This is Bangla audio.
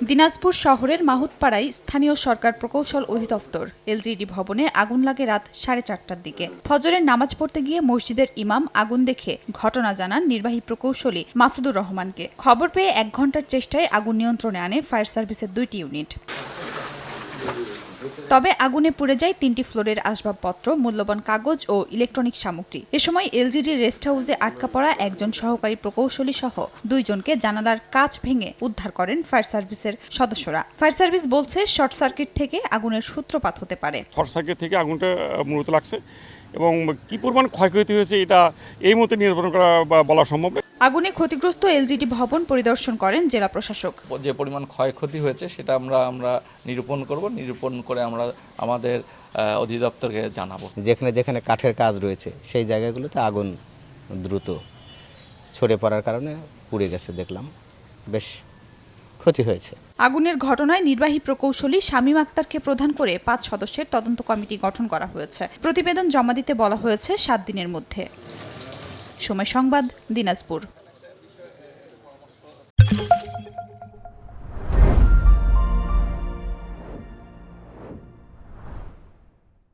দিনাজপুর শহরের মাহুতপাড়ায় স্থানীয় সরকার প্রকৌশল অধিদপ্তর এলজিডি ভবনে আগুন লাগে রাত 4:30টার দিকে। ফজরের নামাজ পড়তে গিয়ে মসজিদের ইমাম আগুন দেখে ঘটনা জানান নির্বাহী প্রকৌশলী মাসুদুর রহমানকে। খবর পেয়ে 1 ঘণ্টার চেষ্টায় আগুন নিয়ন্ত্রণে আনে ফায়ার সার্ভিসের 2টি ইউনিট। তবে আগুনে পুড়ে যায় 3টি ফ্লোরের আসবাবপত্র, মূল্যবান কাগজ ও ইলেকট্রনিক সামগ্রী। এ সময় এলজিডি রেস্ট হাউসে আটকা পড়া একজন সহকারী প্রকৌশলী সহ 2 জনকে জানালার কাচ ভেঙে উদ্ধার করেন ফায়ার সার্ভিসের সদস্যরা। ফায়ার সার্ভিস বলছে শর্ট সার্কিট থেকে আগুনের সূত্রপাত হতে পারে। শর্ট সার্কিট থেকে আগুনটা মূলত লাগছে এবং কি পরিমাণ ক্ষয়ক্ষতি হয়েছে এটা এই মুহূর্তে নির্ধারণ করা বা বলা সম্ভব নয়। আগুনে ক্ষতিগ্রস্ত এলজিডি ভবন পরিদর্শন করেন জেলা প্রশাসক। যে পরিমাণ ক্ষয়ক্ষতি হয়েছে সেটা আমরা নিরূপণ করব, নিরূপণ করে আমরা আমাদের অধিদপ্তরকে জানাবো। যেখানে যেখানে কাঠের কাজ রয়েছে সেই জায়গাগুলোতে আগুন দ্রুত ছড়ে পড়ার কারণে পুড়ে গেছে, দেখলাম বেশ ক্ষতি হয়েছে। আগুনের ঘটনায় নির্বাহী প্রকৌশলী শামীম আক্তারকে প্রধান করে 5 সদস্যের তদন্ত কমিটি গঠন করা হয়েছে। প্রতিবেদন জমা দিতে বলা হয়েছে 7 দিনের মধ্যে। সময় সংবাদ, দিনাজপুর।